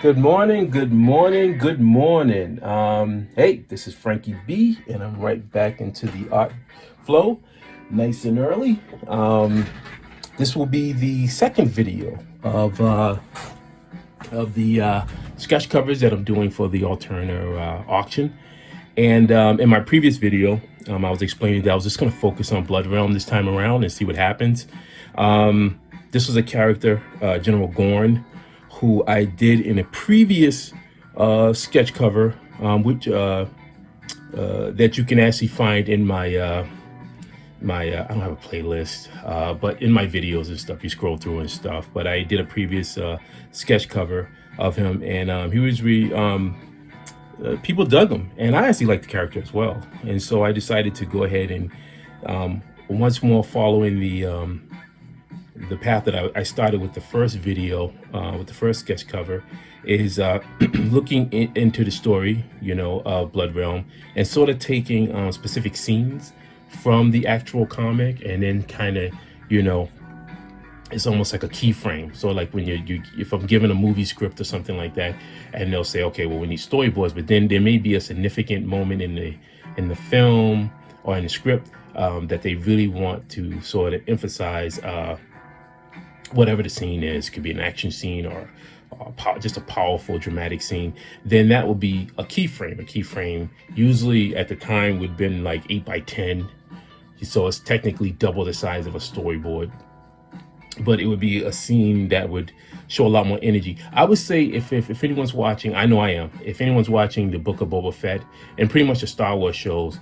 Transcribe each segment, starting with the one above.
Good morning, good morning, good morning. Hey, this is Frankie B, and I'm right back into the art flow, nice and early. This will be the second video of the sketch covers that I'm doing for the Alterna auction. And in my previous video, I was explaining that I was just going to focus on Blood Realm this time around and see what happens. This was a character, General Gorn, who I did in a previous sketch cover, which that you can actually find in my I don't have a playlist, but in my videos and stuff, you scroll through and stuff. But I did a previous sketch cover of him, and he was people dug him, and I actually liked the character as well. And so I decided to go ahead and once more following the path that I started with the first video, with the first sketch cover, is looking into the story, of Blood Realm, and sort of taking specific scenes from the actual comic, and then kind of, it's almost like a keyframe. So like when if I'm given a movie script or something like that, and they'll say, okay, well, we need storyboards, but then there may be a significant moment in the film or in the script that they really want to sort of emphasize. Whatever the scene is, could be an action scene or just a powerful dramatic scene, then that will be a keyframe. A keyframe usually at the time would have been like 8x10, so it's technically double the size of a storyboard, but it would be a scene that would show a lot more energy. I would say if anyone's watching, I know I am, if anyone's watching the Book of Boba Fett and pretty much the Star Wars shows,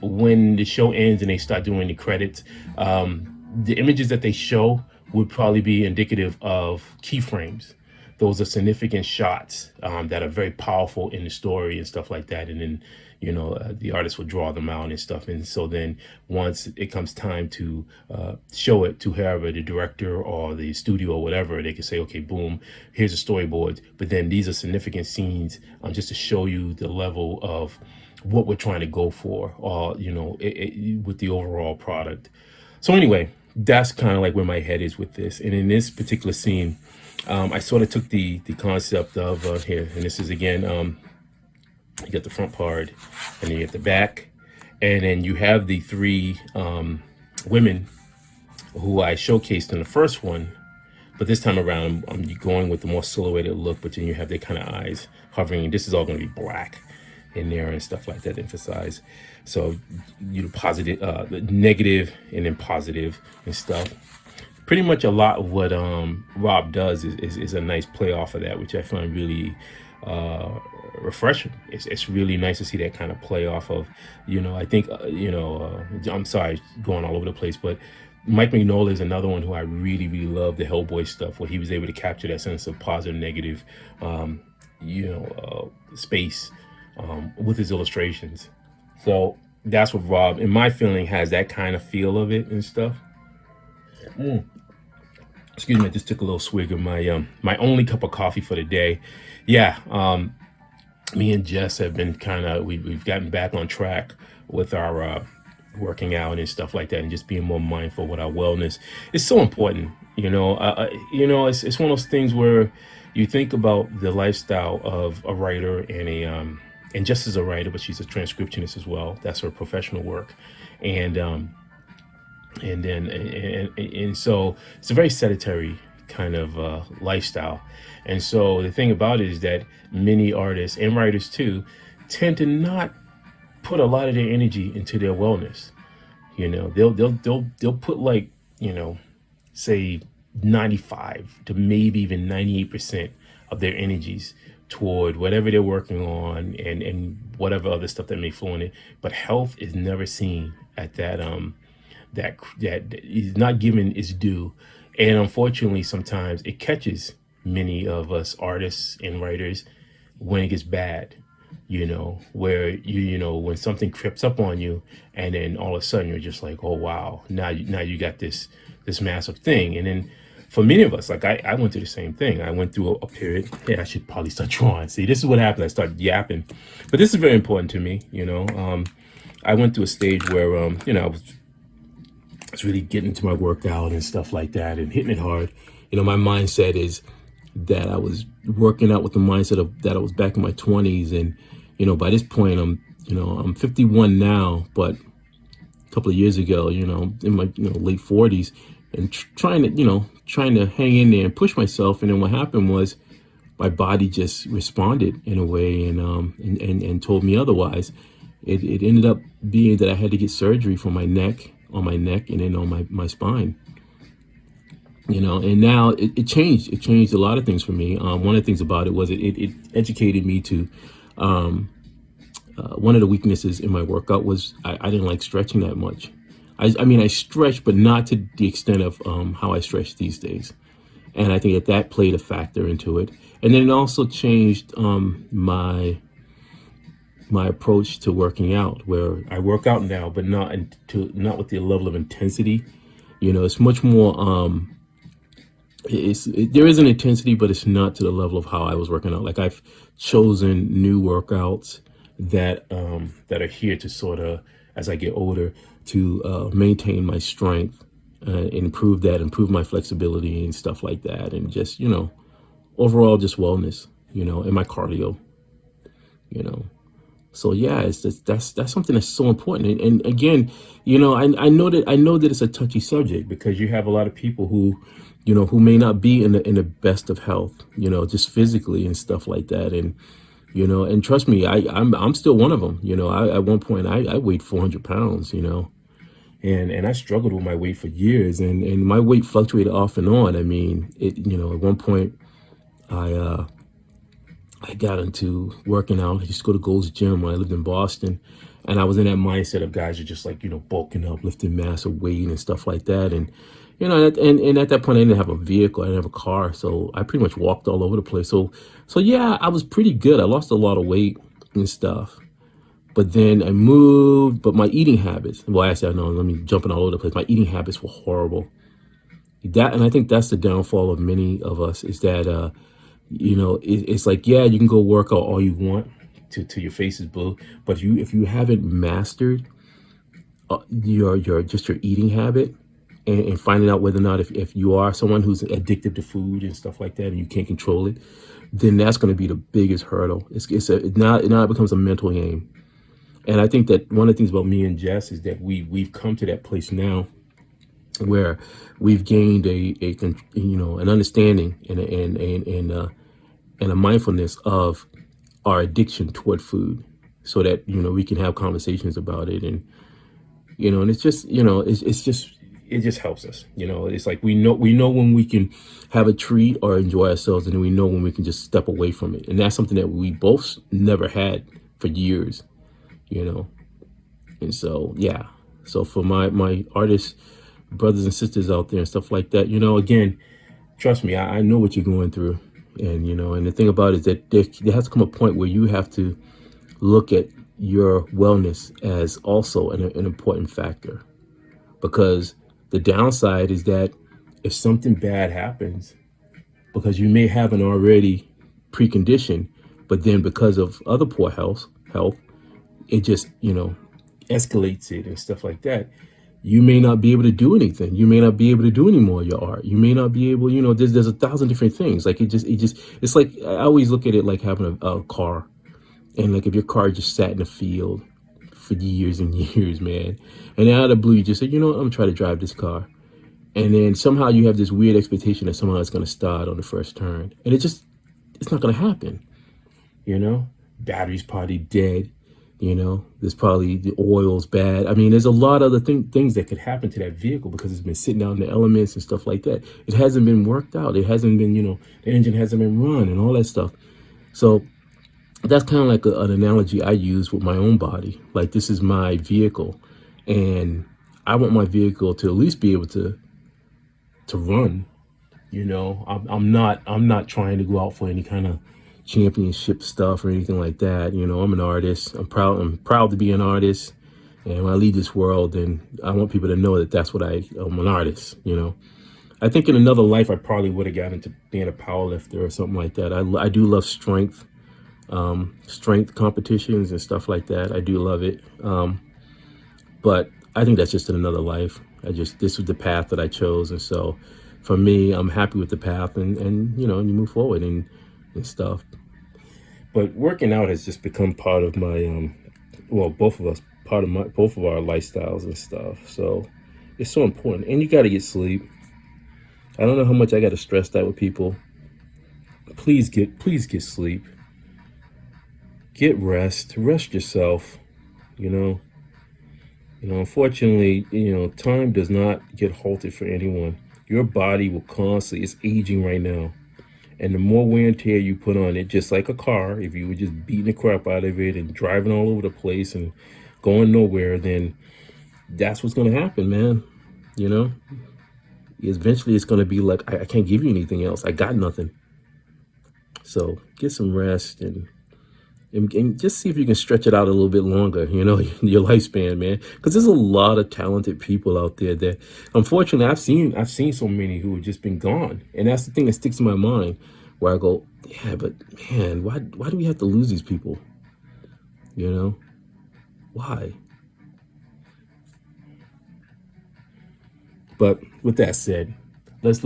when the show ends and they start doing the credits, the images that they show would probably be indicative of keyframes. Those are significant shots that are very powerful in the story and stuff like that. And then, the artist would draw them out and stuff. And so then once it comes time to show it to whoever, the director or the studio or whatever, they can say, okay, boom, here's a storyboard. But then these are significant scenes just to show you the level of what we're trying to go for, or, with the overall product. So anyway, that's kind of like where my head is with this. And in this particular scene, I sort of took the concept of here, and this is again, you get the front part, and then you get the back, and then you have the three women who I showcased in the first one, but this time around I'm going with the more silhouetted look, but then you have their kind of eyes hovering. This is all going to be black in there and stuff like that, emphasize. So positive, negative, and then positive and stuff. Pretty much a lot of what Rob does is a nice play off of that, which I find really refreshing. It's really nice to see that kind of play off of, I think, I'm sorry, going all over the place, but Mike Mignola is another one who I really, really love the Hellboy stuff, where he was able to capture that sense of positive, negative, space with his illustrations. So that's what Rob, in my feeling, has that kind of feel of it and stuff. Excuse me, I just took a little swig of my my only cup of coffee for the day. Yeah, me and Jess have been we've gotten back on track with our working out and stuff like that, and just being more mindful with our wellness. It's so important, it's one of those things where you think about the lifestyle of a writer and just as a writer, but she's a transcriptionist as well. That's her professional work. And so it's a very sedentary kind of lifestyle. And so the thing about it is that many artists and writers too tend to not put a lot of their energy into their wellness. They'll put like, say 95 to maybe even 98% of their energies toward whatever they're working on and whatever other stuff that may flow in it. But health is never seen at that that is not given its due. And unfortunately, sometimes it catches many of us artists and writers when it gets bad, where when something creeps up on you, and then all of a sudden you're just like, oh wow, now you got this massive thing. And then for many of us, like I went through the same thing. I went through a period. Yeah, I should probably start drawing. See, this is what happened. I started yapping, but this is very important to me. I went through a stage where I was really getting into my workout and stuff like that and hitting it hard. My mindset is that I was working out with the mindset of that I was back in my 20s. And, by this point, I'm 51 now, but a couple of years ago, in my, late 40s, and trying to hang in there and push myself. And then what happened was my body just responded in a way, and told me otherwise. It ended up being that I had to get surgery for my neck, and then on my spine. And now it changed. It changed a lot of things for me. One of the things about it was it educated me to, one of the weaknesses in my workout was I didn't like stretching that much. I mean, I stretched, but not to the extent of how I stretch these days. And I think that played a factor into it. And then it also changed my approach to working out, where I work out now, but not with the level of intensity. It's much more. There is an intensity, but it's not to the level of how I was working out. Like, I've chosen new workouts that are here to sort of, as I get older, to maintain my strength, and improve my flexibility and stuff like that, and just overall just wellness, and my cardio, So yeah, that's something that's so important. And again, I know that it's a touchy subject, because you have a lot of people who may not be in the best of health, just physically and stuff like that. And and trust me, I'm still one of them. At one point I weighed 400 pounds, and I struggled with my weight for years, and my weight fluctuated off and on. I mean, at one point I got into working out. I used to go to Gold's Gym when I lived in Boston, and I was in that mindset of guys who are just like, bulking up, lifting massive weight and stuff like that. And and at that point I didn't have a vehicle, I didn't have a car, so I pretty much walked all over the place. So yeah, I was pretty good. I lost a lot of weight and stuff. But then I moved, but my eating habits, well, actually, I know, let me jumping all over the place. My eating habits were horrible. And I think that's the downfall of many of us, is that, it's like, yeah, you can go work out all you want to your face is blue. But if you haven't mastered your eating habit, and finding out whether or not if you are someone who's addicted to food and stuff like that, and you can't control it, then that's going to be the biggest hurdle. Now it becomes a mental game. And I think that one of the things about me and Jess is that we've come to that place now where we've gained an understanding and a mindfulness of our addiction toward food, so that we can have conversations about it. And and it's just it just helps us. It's like we know when we can have a treat or enjoy ourselves, and then we know when we can just step away from it. And that's something that we both never had for years. And so, yeah. So for my artist brothers and sisters out there and stuff like that, again, trust me, I know what you're going through. And, and the thing about it is that there has to come a point where you have to look at your wellness as also an important factor. Because the downside is that if something bad happens, because you may have an already precondition, but then because of other poor health, it just, escalates it and stuff like that. You may not be able to do anything. You may not be able to do any more of your art. You may not be able, there's 1,000 different things. Like it's like, I always look at it like having a car. And like, if your car just sat in the field for years and years, man, and out of the blue, you just say, I'm gonna try to drive this car. And then somehow you have this weird expectation that somehow it's gonna start on the first turn. And it's not gonna happen. Battery's probably dead. There's probably the oil's bad. I mean, there's a lot of other things that could happen to that vehicle because it's been sitting out in the elements and stuff like that. It hasn't been worked out. It hasn't been, the engine hasn't been run and all that stuff. So that's kind of like an analogy I use with my own body. Like, this is my vehicle, and I want my vehicle to at least be able to run. I'm not trying to go out for any kind of championship stuff or anything like that. I'm an artist. I'm proud to be an artist. And when I leave this world, then I want people to know that that's what I'm an artist. I think in another life, I probably would have gotten into being a power lifter or something like that. I do love strength competitions and stuff like that. I do love it. But I think that's just in another life. This was the path that I chose. And so for me, I'm happy with the path, and you know, and you move forward and stuff. But working out has just become part of my well, both of us, part of both of our lifestyles and stuff. So it's so important, and you got to get sleep. I don't know how much I got to stress that with people. Please get sleep. Get rest yourself. You know, unfortunately, you know, time does not get halted for anyone. Your body will constantly, it's aging right now. And the more wear and tear you put on it, just like a car, if you were just beating the crap out of it and driving all over the place and going nowhere, then that's what's going to happen, man. You know, eventually it's going to be like, I can't give you anything else. I got nothing. So get some rest and just see if you can stretch it out a little bit longer, you know, your lifespan, man. Because there's a lot of talented people out there that, unfortunately, I've seen so many who have just been gone, and that's the thing that sticks in my mind, where I go, yeah, but man, why do we have to lose these people? You know, why? But with that said, let's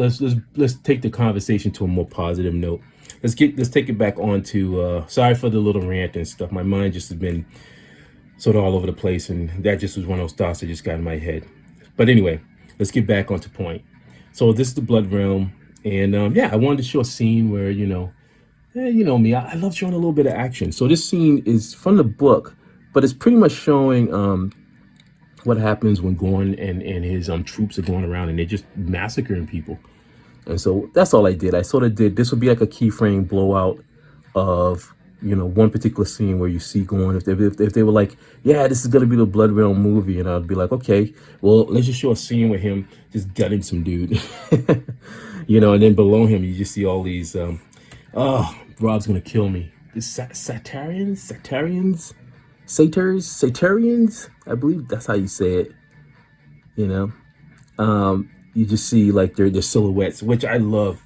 take the conversation to a more positive note. Let's take it back on to, sorry for the little rant and stuff. My mind just has been sort of all over the place, and that just was one of those thoughts that just got in my head. But anyway, let's get back onto point. So this is the Blood Realm, and yeah, I wanted to show a scene where, you know me, I love showing a little bit of action. So this scene is from the book, but it's pretty much showing what happens when Gorn and his troops are going around and they're just massacring people. And so that's all I did. I sort of did, this would be like a keyframe blowout of, you know, one particular scene where you see Gorn. If they were like, yeah, this is going to be the Blood Realm movie, and I'd be like, okay, well, let's just show a scene with him just gutting some dude. You know, and then below him, you just see all these, oh, Rob's going to kill me. This Satarians, I believe that's how you say it, you know. You just see like their silhouettes, which I love.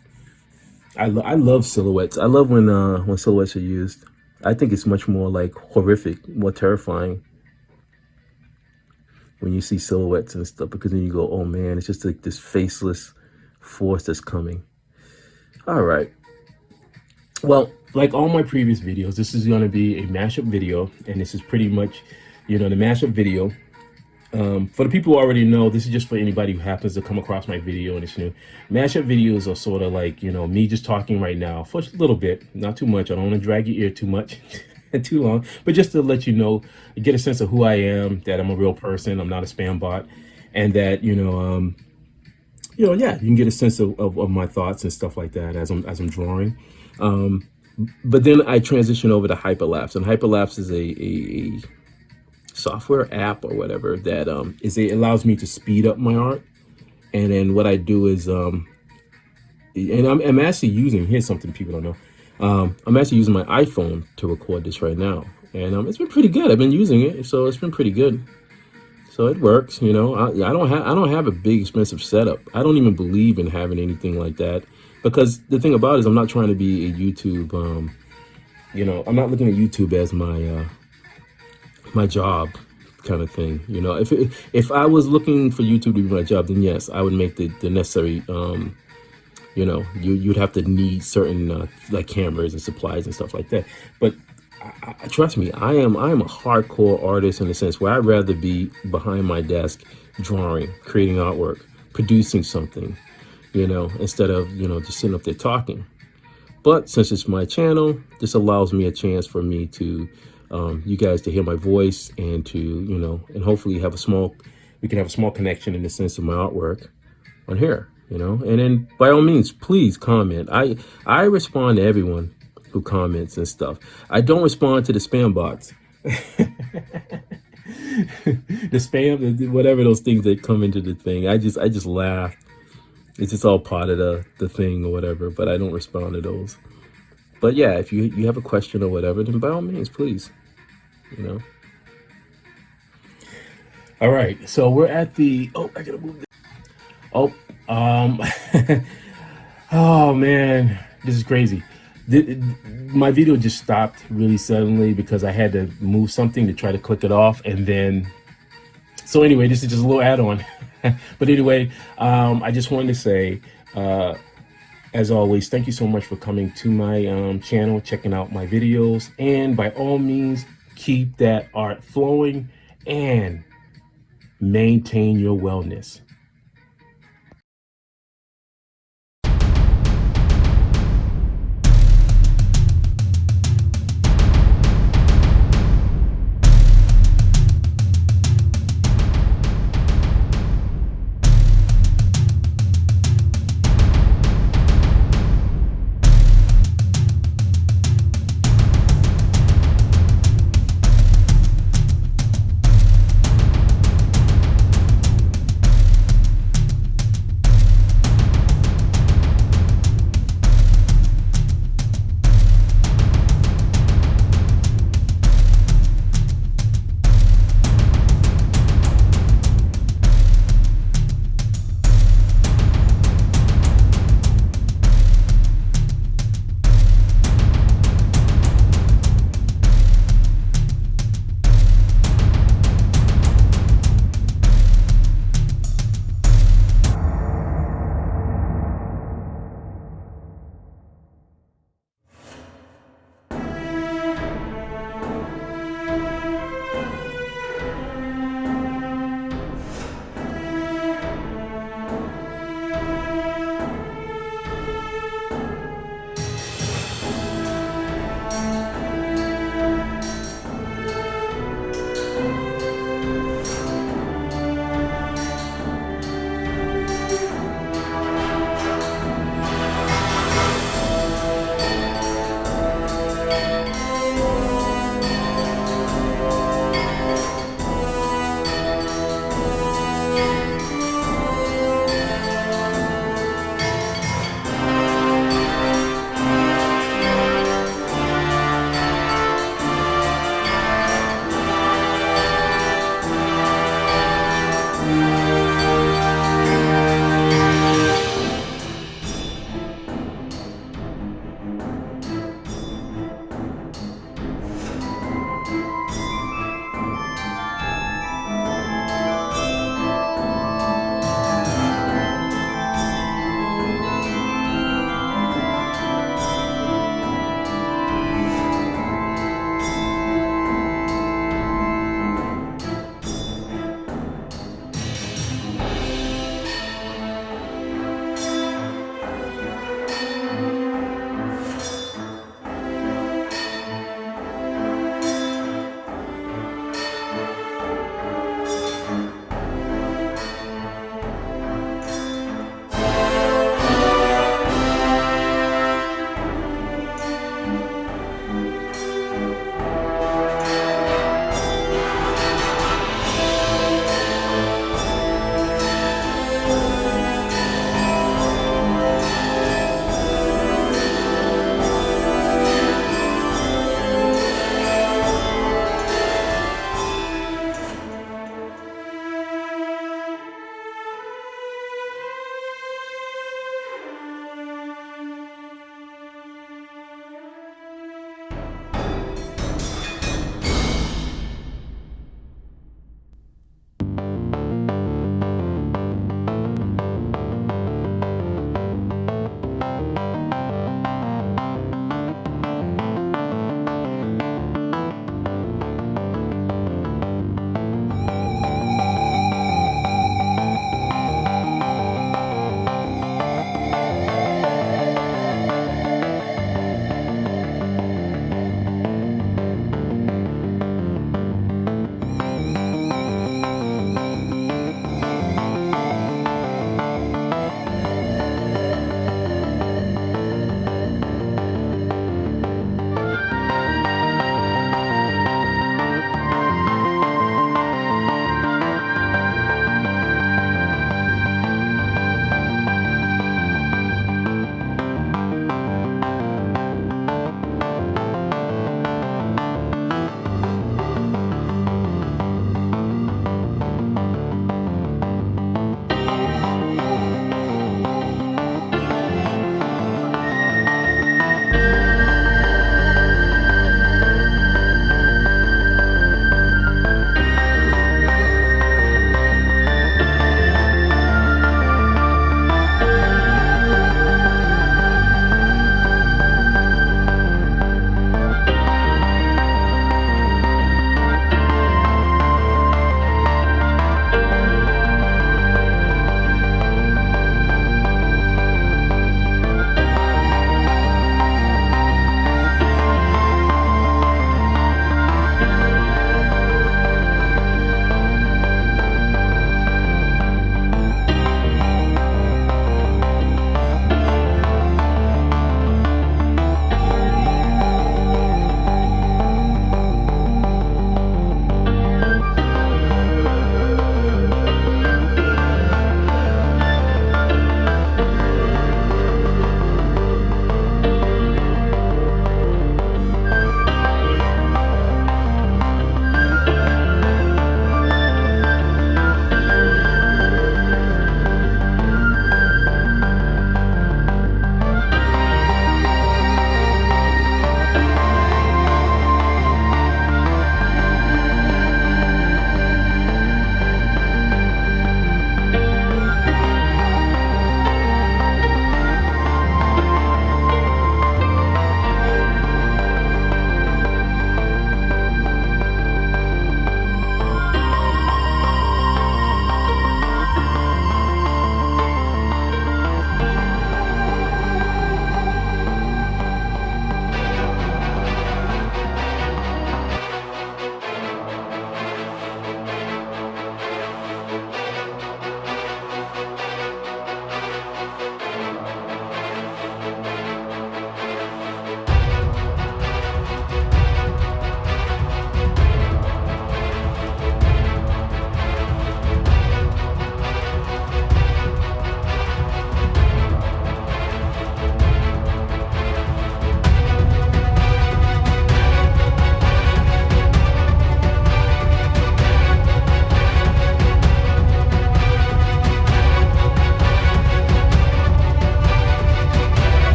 I love silhouettes. I love when silhouettes are used. I think it's much more like horrific, more terrifying when you see silhouettes and stuff, because then you go, oh man, it's just like this faceless force that's coming. All right. Well, like all my previous videos, this is going to be a mashup video, and this is pretty much, you know, the mashup video. For the people who already know, this is just for anybody who happens to come across my video and it's new. Mashup videos are sort of like, you know, me just talking right now for a little bit, not too much. I don't want to drag your ear too much and too long, but just to let you know, get a sense of who I am, that I'm a real person, I'm not a spam bot, and that, you know, yeah, you can get a sense of my thoughts and stuff like that as I'm drawing. But then I transition over to HYPERLAPSE, and HYPERLAPSE is a software app or whatever that it allows me to speed up my art. And then what I do is and I'm actually using, here's something people don't know, I'm actually using my iPhone to record this right now, and it's been pretty good. I've been using it, so it's been pretty good. So it works, you know. I don't have a big expensive setup. I don't even believe in having anything like that, because the thing about it is I'm not trying to be a YouTube you know, I'm not looking at YouTube as my job kind of thing. You know, if I was looking for YouTube to be my job, then yes, I would make the necessary you know, you'd have to need certain like cameras and supplies and stuff like that. But trust me, I am a hardcore artist in the sense where I'd rather be behind my desk drawing, creating artwork, producing something, you know, instead of, you know, just sitting up there talking. But since it's my channel, this allows me a chance for me to you guys to hear my voice, and to, you know, and hopefully we can have a small connection in the sense of my artwork on here, you know. And then by all means, please comment. I respond to everyone who comments and stuff. I don't respond to the spam bots. The spam, whatever those things that come into the thing. I just laugh. It's just all part of the thing or whatever, but I don't respond to those. But yeah, if you have a question or whatever, then by all means, please, you know. All right, so we're at the, oh, I gotta move this. Oh, oh man, this is crazy. My video just stopped really suddenly because I had to move something to try to click it off, and then, so anyway, this is just a little add-on. But anyway, I just wanted to say, As always, thank you so much for coming to my channel, checking out my videos, and by all means, keep that art flowing and maintain your wellness.